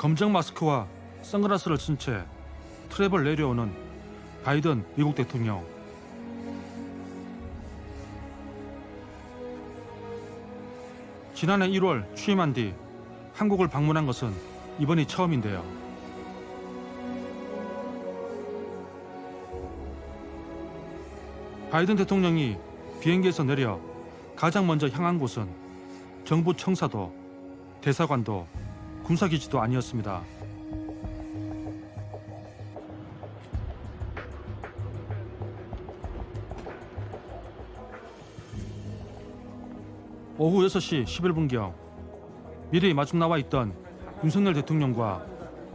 검정 마스크와 선글라스를 쓴 채 트랩을 내려오는 바이든 미국 대통령. 지난해 1월 취임한 뒤 한국을 방문한 것은 이번이 처음인데요. 바이든 대통령이 비행기에서 내려 가장 먼저 향한 곳은 정부 청사도, 대사관도, 군사기지도 아니었습니다. 오후 6시 11분경 미리 마중 나와 있던 윤석열 대통령과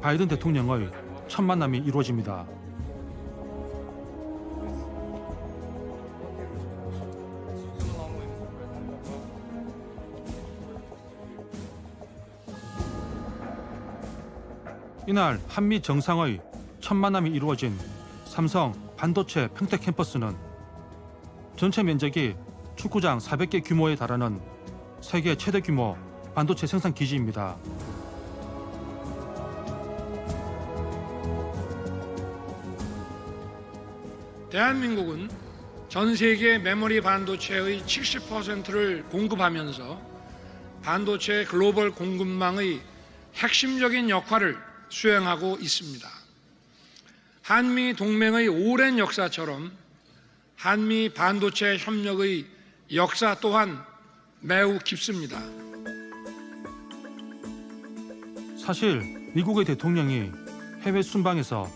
바이든 대통령의 첫 만남이 이루어집니다. 이날 한미 정상의 첫 만남이 이루어진 삼성 반도체 평택 캠퍼스는 전체 면적이 축구장 400개 규모에 달하는 세계 최대 규모 반도체 생산 기지입니다. 대한민국은 전 세계 메모리 반도체의 70%를 공급하면서 반도체 글로벌 공급망의 핵심적인 역할을 수행하고 있습니다. 한미 동맹의 오랜 역사처럼 한미 반도체 협력의 역사 또한 매우 깊습니다. 사실 미국의 대통령이 해외 순방에서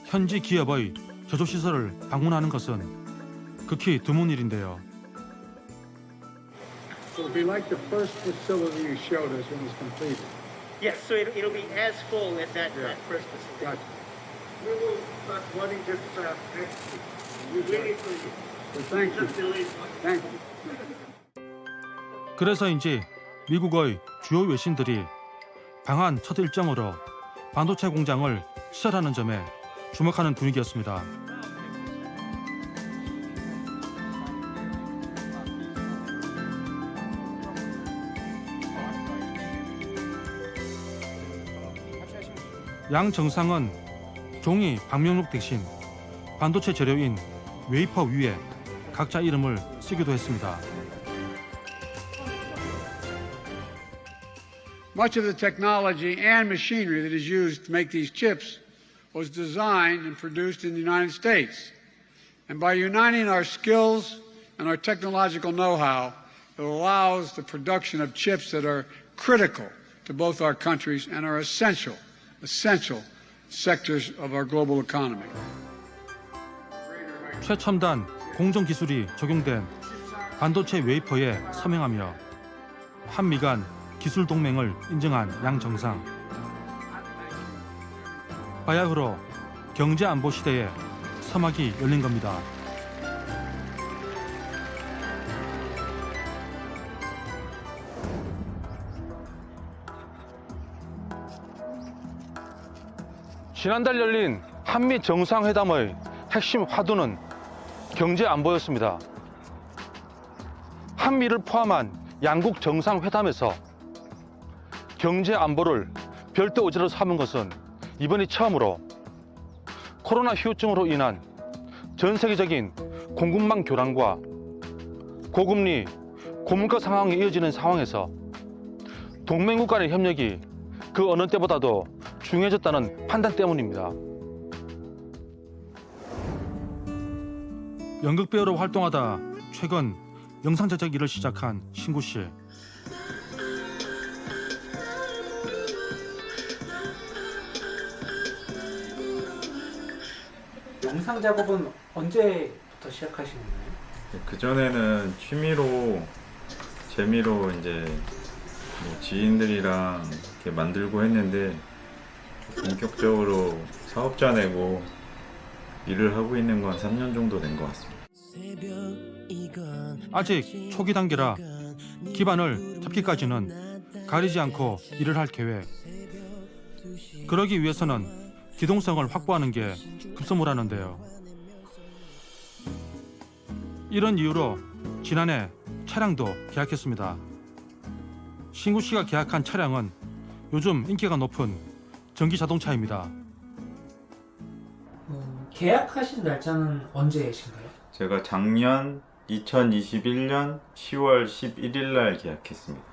현지 기업의 제조시설을 방문하는 것은 극히 드문 일인데요. So it'll be like the first facility you showed us when it was completed. Yes, so it'll be as full as that first facility. Gotcha. We will start running this next week. So thank you. Thank you. 그래서인지 미국의 주요 외신들이 방한 첫 일정으로 반도체 공장을 시설하는 점에 주목하는 분위기였습니다. 양 정상은 종이 방명록 대신 반도체 재료인 웨이퍼 위에 각자 이름을 쓰기도 했습니다. Much of the technology and machinery that is used to make these chips was designed and produced in the United States. And by uniting our skills and our technological know-how, it allows the production of chips that are critical to both our countries and are essential sectors of our global economy. 최첨단 공정 기술이 적용된 반도체 웨이퍼에 서명하며 한미 간 기술 동맹을 인정한 양 정상. 바야흐로 경제 안보 시대에 서막이 열린 겁니다. 지난달 열린 한미 정상회담의 핵심 화두는 경제 안보였습니다. 한미를 포함한 양국 정상회담에서 경제 안보를 별도 의제로 삼은 것은 이번이 처음으로 코로나 후유증으로 인한 전 세계적인 공급망 교란과 고금리, 고물가 상황이 이어지는 상황에서 동맹국 간의 협력이 그 어느 때보다도 중요해졌다는 판단 때문입니다. 연극 배우로 활동하다 최근 영상 제작 일을 시작한 신구 씨. 영상 작업은 언제부터 시작하신 거예요? 그 전에는 취미로 재미로 이제 뭐 지인들이랑 이렇게 만들고 했는데 본격적으로 사업자 내고 일을 하고 있는 건 3년 정도 된 것 같습니다. 아직 초기 단계라 기반을 잡기까지는 가리지 않고 일을 할 계획. 그러기 위해서는 기동성을 확보하는 게 급선무라는데요. 이런 이유로 지난해 차량도 계약했습니다. 신구 씨가 계약한 차량은 요즘 인기가 높은 전기 자동차입니다. 계약하신 날짜는 언제이신가요? 제가 작년 2021년 10월 11일 날 계약했습니다.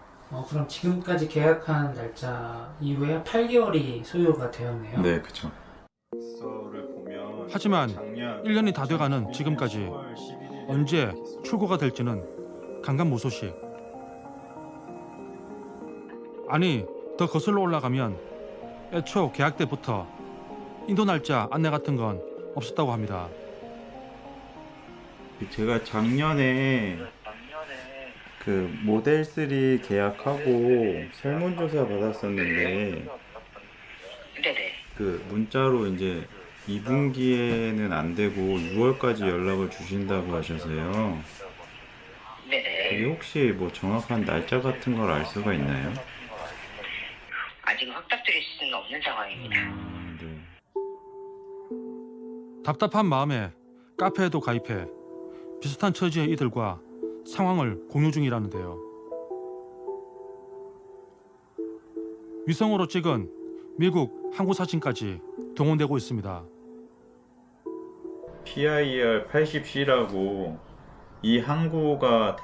그럼 지금까지 계약한 날짜 이후에 8개월이 소요가 되었네요. 네, 그쵸. 하지만 1년이 다 돼가는 지금까지 언제 출고가 될지는 강간무소식. 아니, 더 거슬러 올라가면 애초 계약 때부터 인도 날짜 안내 같은 건 없었다고 합니다. 제가 작년에 그 모델 3 계약하고 설문조사 받았었는데 그 문자로 이제 2분기에는 안 되고 6월까지 연락을 주신다고 하셔서요. 그게 혹시 뭐 정확한 날짜 같은 걸 알 수가 있나요? 아직 확답드릴 수는 없는 상황입니다. 네. 답답한 마음에 카페에도 가입해 비슷한 처지의 이들과 상황을 공유 중이라는데요. 위성으로 찍은 미국 항구 사진까지 동원되고 있습니다. PIR 80C라고 이 항구가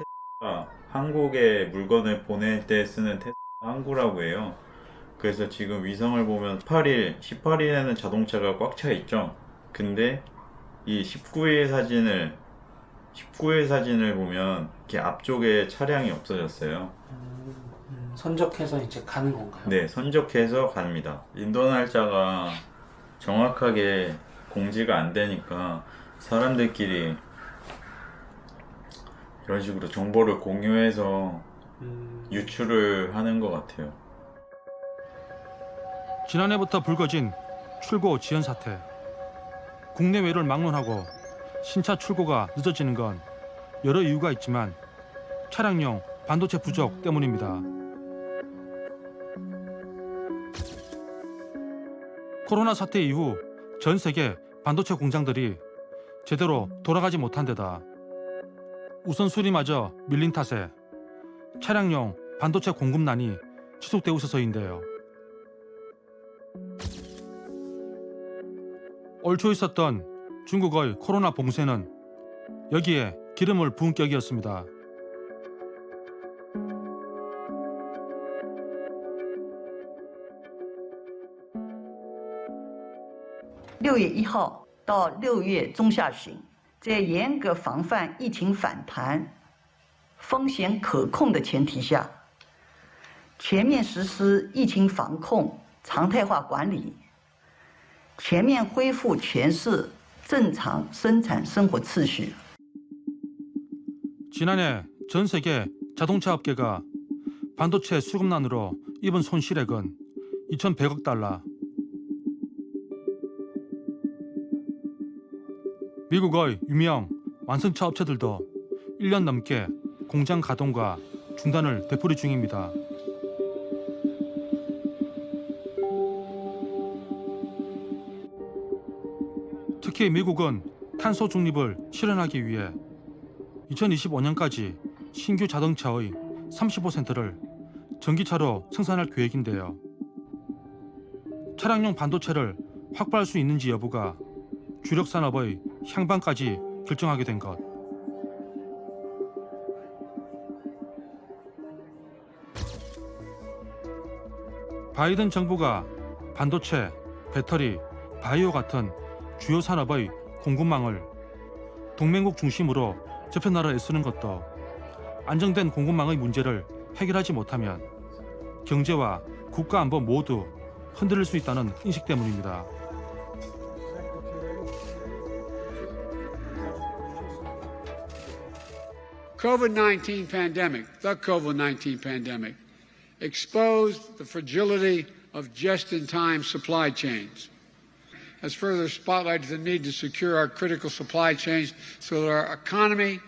한국에 물건을 보낼 때 쓰는 항구라고 해요. 그래서 지금 위성을 보면 18일에는 자동차가 꽉 차 있죠. 근데 이 19일 사진을 보면 이렇게 앞쪽에 차량이 없어졌어요. 선적해서 이제 가는 건가요? 네, 선적해서 갑니다. 인도 날짜가 정확하게 공지가 안 되니까 사람들끼리 이런 식으로 정보를 공유해서 유출을 하는 것 같아요. 지난해부터 불거진 출고 지연 사태. 국내외를 막론하고 신차 출고가 늦어지는 건 여러 이유가 있지만 차량용 반도체 부족 때문입니다. 코로나 사태 이후 전 세계 반도체 공장들이 제대로 돌아가지 못한 데다 우선순위마저 밀린 탓에 차량용 반도체 공급난이 지속되고 있어서인데요. 올 초 있었던 중국의 코로나 봉쇄는 여기에 기름을 부은 격이었습니다. 6月1号到6月中下旬，在严格防范疫情反弹、风险可控的前提下，全面实施疫情防控常态化管理，全面恢复全市正常生产生活秩序。 지난해 전 세계 자동차 업계가 반도체 수급난으로 입은 손실액은 2,100억 달러. 미국의 유명 완성차 업체들도 1년 넘게 공장 가동과 중단을 되풀이 중입니다. 특히 미국은 탄소 중립을 실현하기 위해 2025년까지 신규 자동차의 30%를 전기차로 생산할 계획인데요. 차량용 반도체를 확보할 수 있는지 여부가 주력 산업의 향방까지 결정하게 된 것. 바이든 정부가 반도체, 배터리, 바이오 같은 주요 산업의 공급망을 동맹국 중심으로 접해나라 애쓰는 것도 안정된 공급망의 문제를 해결하지 못하면 경제와 국가 안보 모두 흔들릴 수 있다는 인식 때문입니다. COVID-19 pandemic, the COVID-19 pandemic, exposed the fragility of just-in-time supply chains. Has further spotlighted the need to secure our critical supply chains so that our economy,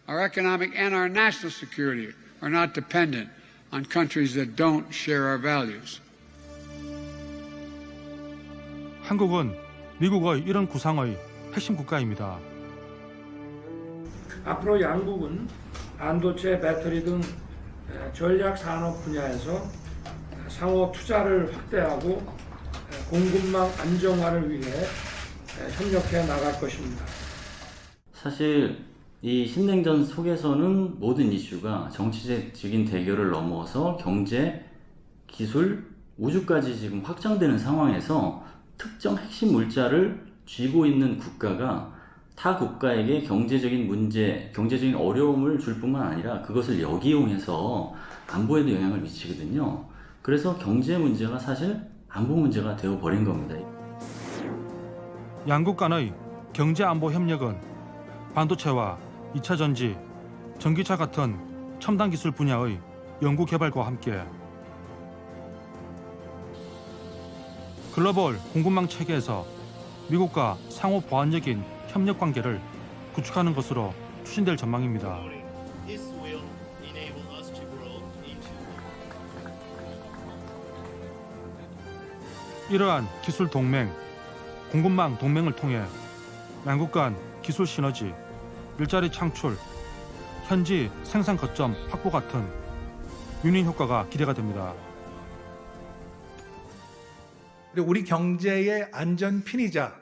our economic and our national security are not dependent on countries that don't share our values. 한국은 미국의 이런 구상의 핵심 국가입니다. 앞으로 양국은 반도체, 배터리 등 전략 산업 분야에서 상호 투자를 확대하고 공급망 안정화를 위해 협력해 나갈 것입니다. 사실 이 신냉전 속에서는 모든 이슈가 정치적인 대결을 넘어서 경제, 기술, 우주까지 지금 확장되는 상황에서 특정 핵심 물자를 쥐고 있는 국가가 타 국가에게 경제적인 문제, 경제적인 어려움을 줄 뿐만 아니라 그것을 역이용해서 안보에도 영향을 미치거든요. 그래서 경제 문제가 사실 안보 문제가 되어버린 겁니다. 양국 간의 경제 안보 협력은 반도체와 2차 전지, 전기차 같은 첨단 기술 분야의 연구 개발과 함께 글로벌 공급망 체계에서 미국과 상호 보완적인 협력 관계를 구축하는 것으로 추진될 전망입니다. 이러한 기술 동맹, 공급망 동맹을 통해 양국 간 기술 시너지, 일자리 창출, 현지 생산 거점 확보 같은 윈윈 효과가 기대가 됩니다. 우리 경제의 안전 핀이자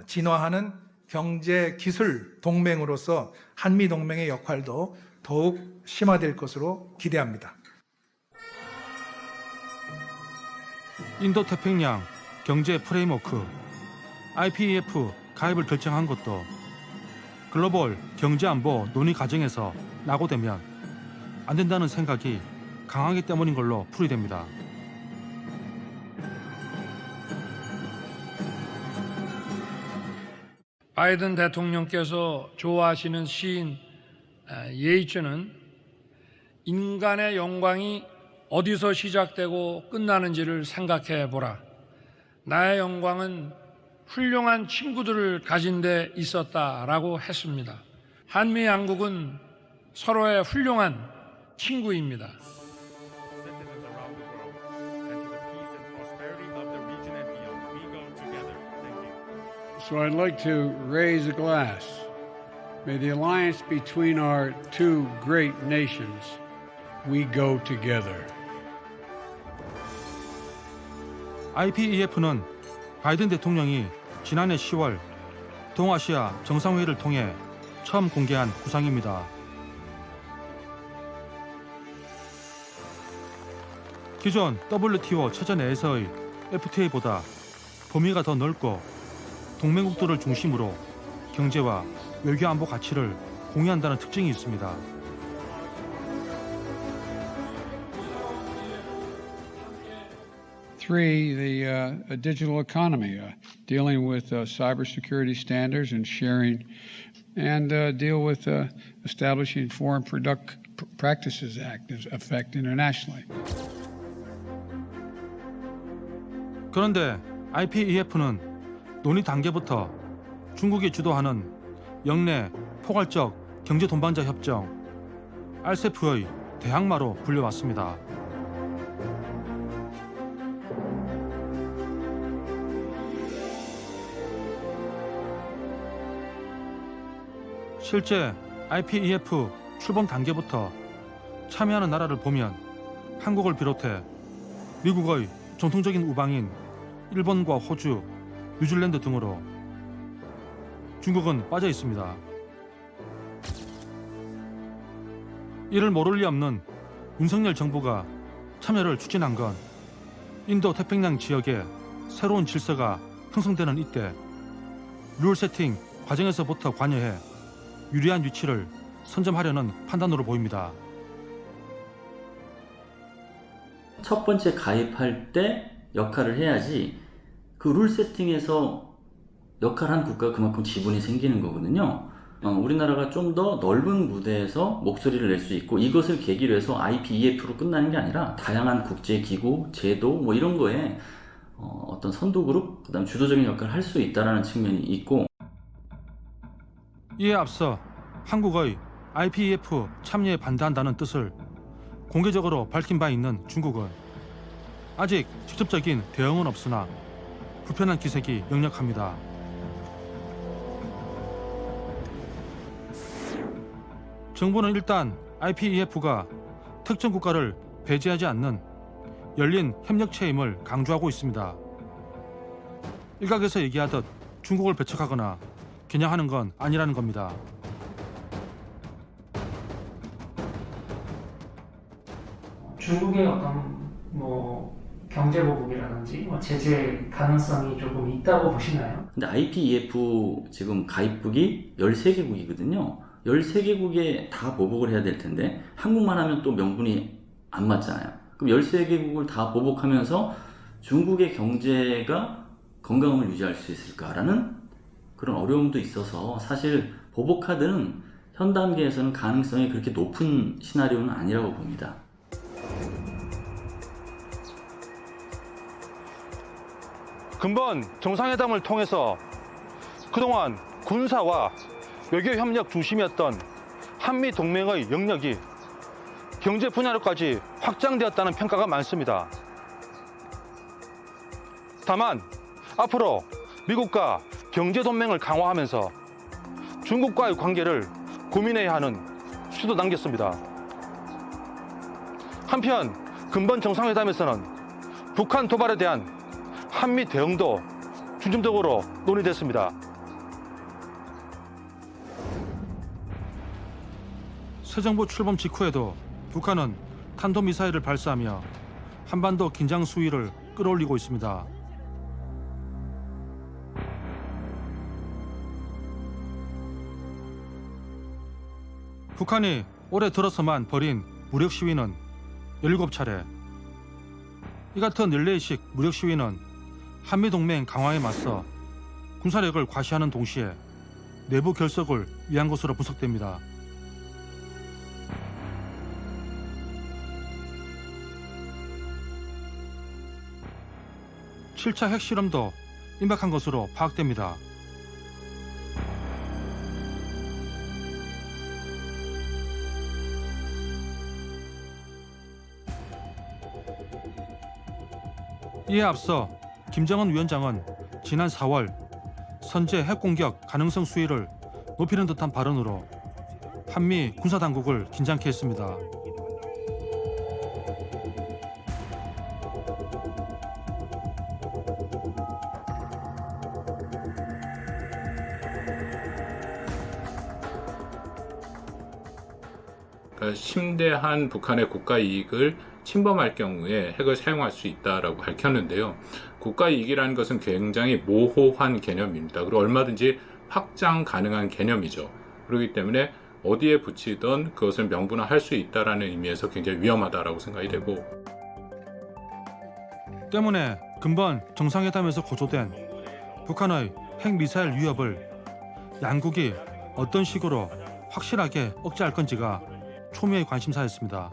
진화하는 경제 기술 동맹으로서 한미 동맹의 역할도 더욱 심화될 것으로 기대합니다. 인도 태평양 경제 프레임워크 IPEF 가입을 결정한 것도 글로벌 경제 안보 논의 과정에서 낙오되면 안 된다는 생각이 강하기 때문인 걸로 풀이됩니다. 바이든 대통령께서 좋아하시는 시인 예이츠는 인간의 영광이 어디서 시작되고 끝나는지를 생각해 보라. 나의 영광은 훌륭한 친구들을 가진 데 있었다라고 했습니다. 한미 양국은 서로의 훌륭한 친구입니다. So I'd like to raise a glass. May the alliance between our two great nations, we go together. IPEF는 바이든 대통령이 지난해 10월 동아시아 정상회의를 통해 처음 공개한 구상입니다. 기존 WTO 체제 내에서의 FTA보다 범위가 더 넓고 동맹국들을 중심으로 경제와 외교 안보 가치를 공유한다는 특징이 있습니다. Three, the digital economy, dealing with cybersecurity standards and sharing, and deal with establishing Foreign Practices Act effect internationally. 그런데 IPEF는 논의 단계부터 중국이 주도하는 영내 포괄적 경제 동반자 협정 RCEP의 대항마로 불려왔습니다. 실제 IPEF 출범 단계부터 참여하는 나라를 보면 한국을 비롯해 미국의 전통적인 우방인 일본과 호주, 뉴질랜드 등으로 중국은 빠져 있습니다. 이를 모를 리 없는 윤석열 정부가 참여를 추진한 건 인도 태평양 지역의 새로운 질서가 형성되는 이때 룰 세팅 과정에서부터 관여해 유리한 위치를 선점하려는 판단으로 보입니다. 첫 번째 가입할 때 역할을 해야지 그 룰 세팅에서 역할한 국가가 그만큼 지분이 생기는 거거든요. 우리나라가 좀 더 넓은 무대에서 목소리를 낼 수 있고 이것을 계기로 해서 IPEF로 끝나는 게 아니라 다양한 국제기구, 제도 뭐 이런 거에 어떤 선도그룹, 그다음 주도적인 역할을 할 수 있다는 측면이 있고 이에 앞서 한국의 IPEF 참여에 반대한다는 뜻을 공개적으로 밝힌 바 있는 중국은 아직 직접적인 대응은 없으나 불편한 기색이 역력합니다. 정부는 일단 IPEF가 특정 국가를 배제하지 않는 열린 협력체임을 강조하고 있습니다. 일각에서 얘기하듯 중국을 배척하거나 겨냥하는 건 아니라는 겁니다. 중국의 어떤 뭐 경제 보복이라든지 뭐 제재 가능성이 조금 있다고 보시나요? 근데 IPEF 지금 가입국이 13개국이거든요. 13개국에 다 보복을 해야 될 텐데 한국만 하면 또 명분이 안 맞잖아요. 그럼 13개국을 다 보복하면서 중국의 경제가 건강함을 유지할 수 있을까라는 그런 어려움도 있어서 사실 보복 카드는 현 단계에서는 가능성이 그렇게 높은 시나리오는 아니라고 봅니다. 근본 정상회담을 통해서 그동안 군사와 외교 협력 중심이었던 한미 동맹의 영역이 경제 분야로까지 확장되었다는 평가가 많습니다. 다만 앞으로 미국과 경제 동맹을 강화하면서 중국과의 관계를 고민해야 하는 수도 남겼습니다. 한편 근본 정상회담에서는 북한 도발에 대한 한미 대응도 중점적으로 논의됐습니다. 새 정부 출범 직후에도 북한은 탄도미사일을 발사하며 한반도 긴장 수위를 끌어올리고 있습니다. 북한이 올해 들어서만 벌인 무력 시위는 17차례. 이 같은 릴레이식 무력 시위는 한미동맹 강화에 맞서 군사력을 과시하는 동시에 내부 결속을 위한 것으로 분석됩니다. (7차) 핵실험도 임박한 것으로 파악됩니다. 이에 앞서 김정은 위원장은 지난 4월 선제 핵공격 가능성 수위를 높이는 듯한 발언으로 한미 군사당국을 긴장케 했습니다. 심대한 북한의 국가 이익을 침범할 경우에 핵을 사용할 수 있다라고 밝혔는데요. 국가 이익이라는 것은 굉장히 모호한 개념입니다. 그리고 얼마든지 확장 가능한 개념이죠. 그렇기 때문에 어디에 붙이든 그것을 명분화할 수 있다라는 의미에서 굉장히 위험하다라고 생각이 되고, 때문에 근본 정상회담에서 고조된 북한의 핵미사일 위협을 양국이 어떤 식으로 확실하게 억제할 건지가 초미의 관심사였습니다.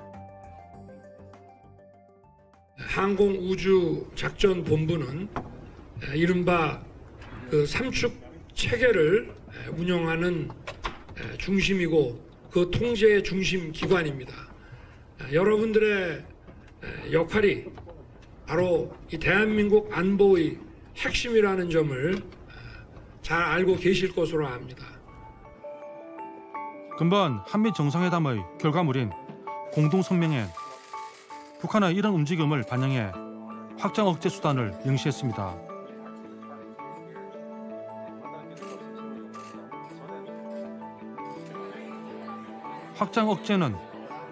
항공우주작전본부는 이른바 그 삼축 체계를 운영하는 중심이고 그 통제의 중심 기관입니다. 여러분들의 역할이 바로 이 대한민국 안보의 핵심이라는 점을 잘 알고 계실 것으로 압니다. 근본 한미 정상회담의 결과물인 공동성명엔 북한의 이런 움직임을 반영해 확장 억제 수단을 명시했습니다. 확장 억제는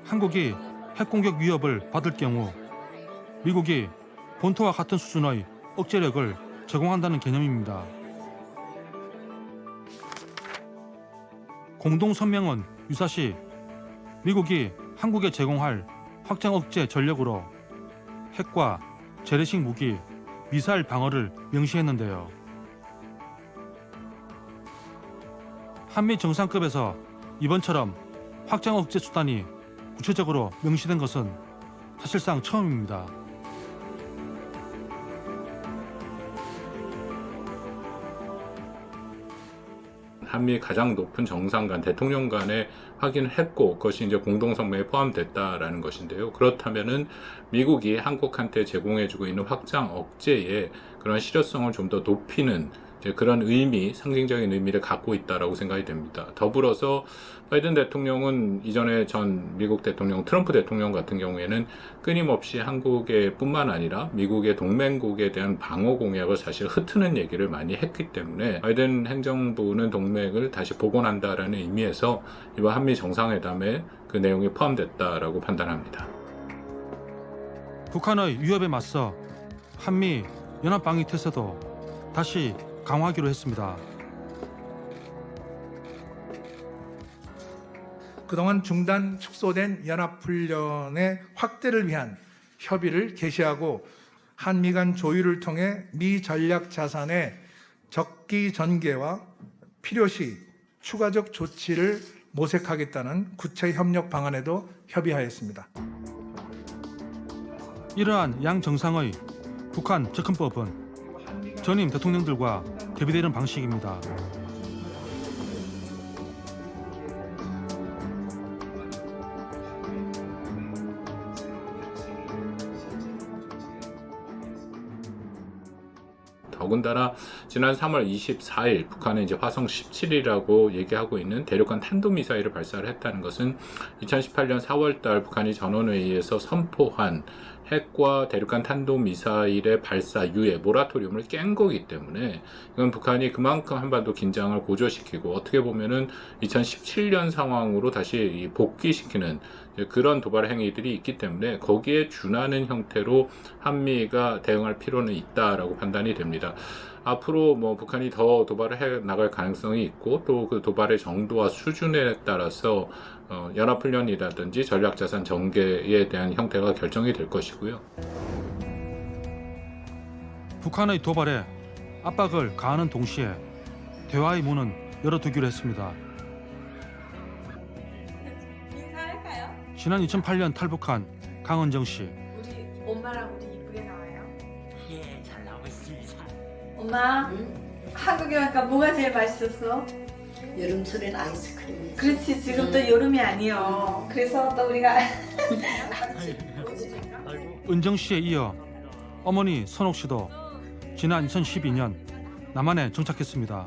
한국이 핵공격 위협을 받을 경우 미국이 본토와 같은 수준의 억제력을 제공한다는 개념입니다. 공동성명은 유사시 미국이 한국에 제공할 확장 억제 전력으로 핵과 재래식 무기, 미사일 방어를 명시했는데요. 한미 정상급에서 이번처럼 확장 억제 수단이 구체적으로 명시된 것은 사실상 처음입니다. 한미 가장 높은 정상 간, 대통령 간에 확인을 했고 그것이 이제 공동성명에 포함됐다라는 것인데요. 그렇다면은 미국이 한국한테 제공해주고 있는 확장 억제의 그런 실효성을 좀 더 높이는 이제 그런 의미, 상징적인 의미를 갖고 있다라고 생각이 됩니다. 더불어서 바이든 대통령은 이전에 전 미국 대통령 트럼프 대통령 같은 경우에는 끊임없이 한국에 뿐만 아니라 미국의 동맹국에 대한 방어 공약을 사실 흩트는 얘기를 많이 했기 때문에 바이든 행정부는 동맹을 다시 복원한다라는 의미에서 이번 한미 정상회담에 그 내용이 포함됐다라고 판단합니다. 북한의 위협에 맞서 한미 연합방위 태세도 다시 강화하기로 했습니다. 그동안 중단 축소된 연합훈련의 확대를 위한 협의를 개시하고 한미 간 조율을 통해 미 전략 자산의 적기 전개와 필요시 추가적 조치를 모색하겠다는 구체 협력 방안에도 협의하였습니다. 이러한 양 정상의 북한 접근법은 전임 대통령들과 대비되는 방식입니다. 더군다나 지난 3월 24일 북한은 이제 화성 17이라고 얘기하고 있는 대륙간 탄도미사일을 발사를 했다는 것은 2018년 4월달 북한이 전원회의에서 선포한 핵과 대륙간 탄도미사일의 발사 유예 모라토리움을 깬 거기 때문에 이건 북한이 그만큼 한반도 긴장을 고조시키고 어떻게 보면은 2017년 상황으로 다시 복귀시키는 그런 도발 행위들이 있기 때문에 거기에 준하는 형태로 한미가 대응할 필요는 있다라고 판단이 됩니다. 앞으로 뭐 북한이 더 도발을 해 나갈 가능성이 있고 또 그 도발의 정도와 수준에 따라서 연합훈련이라든지 전략자산 전개에 대한 형태가 결정이 될 것이고요. 북한의 도발에 압박을 가하는 동시에 대화의 문은 열어두기로 했습니다. 인사할까요? 지난 2008년 탈북한 강은정 씨. 우리 엄마랑 우리 이쁘게 나와요? 예, 잘 나오고 있습니다. 엄마, 한국에 와니까 뭐가 제일 맛있었어? 여름철엔 아이스크림. 그렇지, 지금 또 여름이 아니요. 그래서 또 우리가 은정 씨에 이어 어머니 선옥 씨도 지난 2012년 남한에 정착했습니다.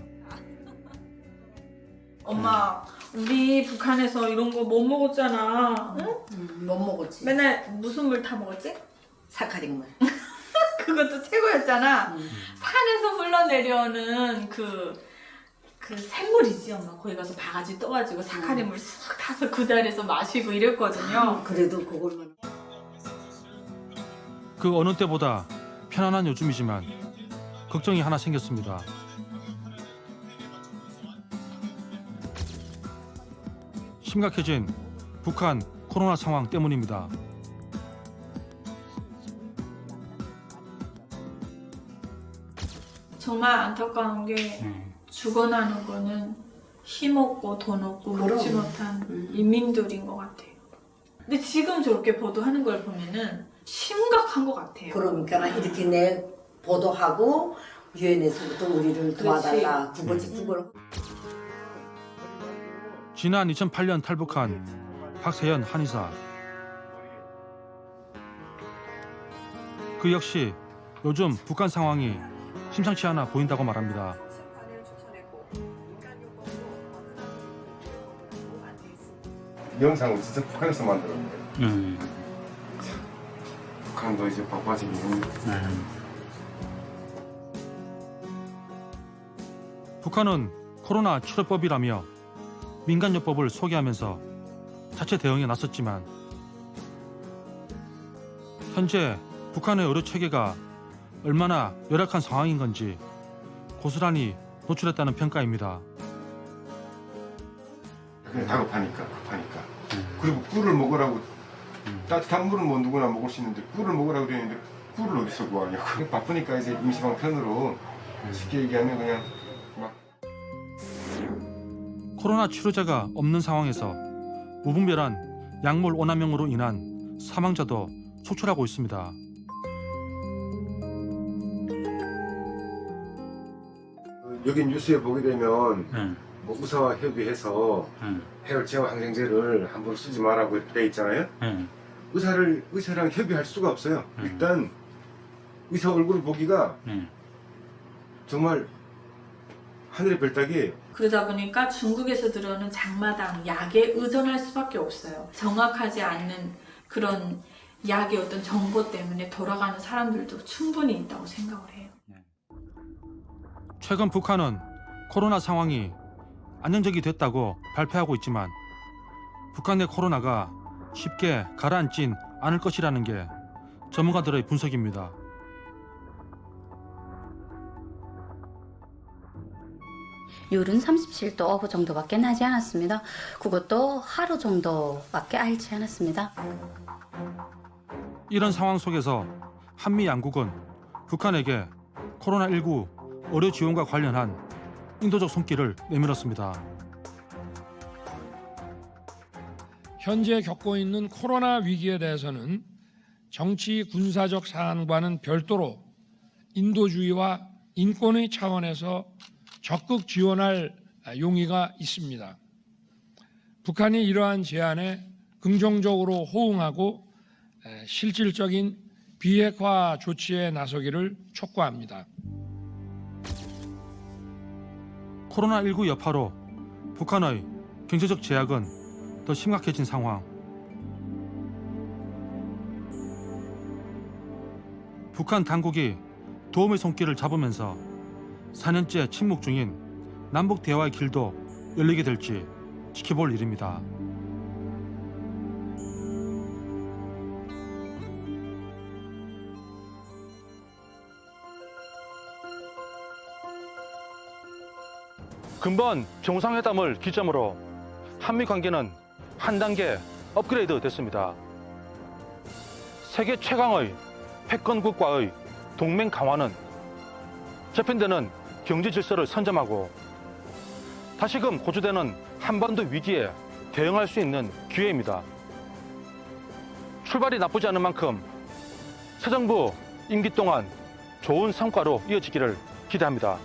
엄마, 우리 북한에서 이런 거 못 먹었잖아. 응? 못 먹었지. 맨날 무슨 물 타 먹었지? 사카린물. 그것도 최고였잖아. 산에서 흘러내려오는 그 샘물이지, 엄마. 거기 가서 바가지 떠가지고 사카린물 쓱 타서 그 자리에서 마시고 이랬거든요. 그래도 그걸만. 그 어느 때보다 편안한 요즘이지만 걱정이 하나 생겼습니다. 심각해진 북한 코로나 상황 때문입니다. 정말 안타까운 게 죽어나는 거는 힘없고 돈 없고 먹지 못한 인민들인 것 같아요. 근데 지금 저렇게 보도하는 걸 보면은 심각한 것 같아요. 그러니까 이렇게 내 보도하고 유엔에서부터 우리를 도와달라. 구걸을. 지난 2008년 탈북한 박세현 한의사. 그 역시 요즘 북한 상황이 심상치 않아 보인다고 말합니다. 영상은 진짜 북한에서 만들었네. 북한도 이제 바빠지긴 했는데. 북한은 코로나 치료법이라며 민간요법을 소개하면서 자체 대응에 나섰지만 현재 북한의 의료 체계가 얼마나 열악한 상황인 건지 고스란히 노출했다는 평가입니다. 그냥 다급하니까 급하니까. 그리고 꿀을 먹으라고 따뜻한 물은 뭐 누구나 먹을 수 있는데 꿀을 먹으라고 그랬는데 꿀을 어디서 구하냐고. 바쁘니까 이제 임시방편으로 쉽게 얘기하면 그냥 막. 코로나 치료제가 없는 상황에서 무분별한 약물 오남용으로 인한 사망자도 속출하고 있습니다. 여기 뉴스에 보게 되면 뭐 의사와 협의해서 해열제와 항생제를 함부로 쓰지 말라고 이렇게 돼 있잖아요. 의사랑 협의할 수가 없어요. 일단 의사 얼굴을 보기가 정말 하늘의 별따기. 그러다 보니까 중국에서 들어오는 장마당 약에 의존할 수밖에 없어요. 정확하지 않는 그런 약의 어떤 정보 때문에 돌아가는 사람들도 충분히 있다고 생각을 해요. 최근 북한은 코로나 상황이 안정적이 됐다고 발표하고 있지만 북한 내 코로나가 쉽게 가라앉진 않을 것이라는 게 전문가들의 분석입니다. 열은 37도 어부 정도밖에 나지 않았습니다. 그것도 하루 정도밖에 알지 않았습니다. 이런 상황 속에서 한미 양국은 북한에게 코로나19 의료 지원과 관련한 인도적 손길을 내밀었습니다. 현재 겪고 있는 코로나 위기에 대해서는 정치 군사적 사안과는 별도로 인도주의와 인권의 차원에서 적극 지원할 용의가 있습니다. 북한이 이러한 제안에 긍정적으로 호응하고 실질적인 비핵화 조치에 나서기를 촉구합니다. 코로나19 여파로 북한의 경제적 제약은 더 심각해진 상황. 북한 당국이 도움의 손길을 잡으면서 4년째 침묵 중인 남북 대화의 길도 열리게 될지 지켜볼 일입니다. 근본 정상회담을 기점으로 한미 관계는 한 단계 업그레이드 됐습니다. 세계 최강의 패권국과의 동맹 강화는 재편되는 경제 질서를 선점하고 다시금 고조되는 한반도 위기에 대응할 수 있는 기회입니다. 출발이 나쁘지 않은 만큼 새 정부 임기 동안 좋은 성과로 이어지기를 기대합니다.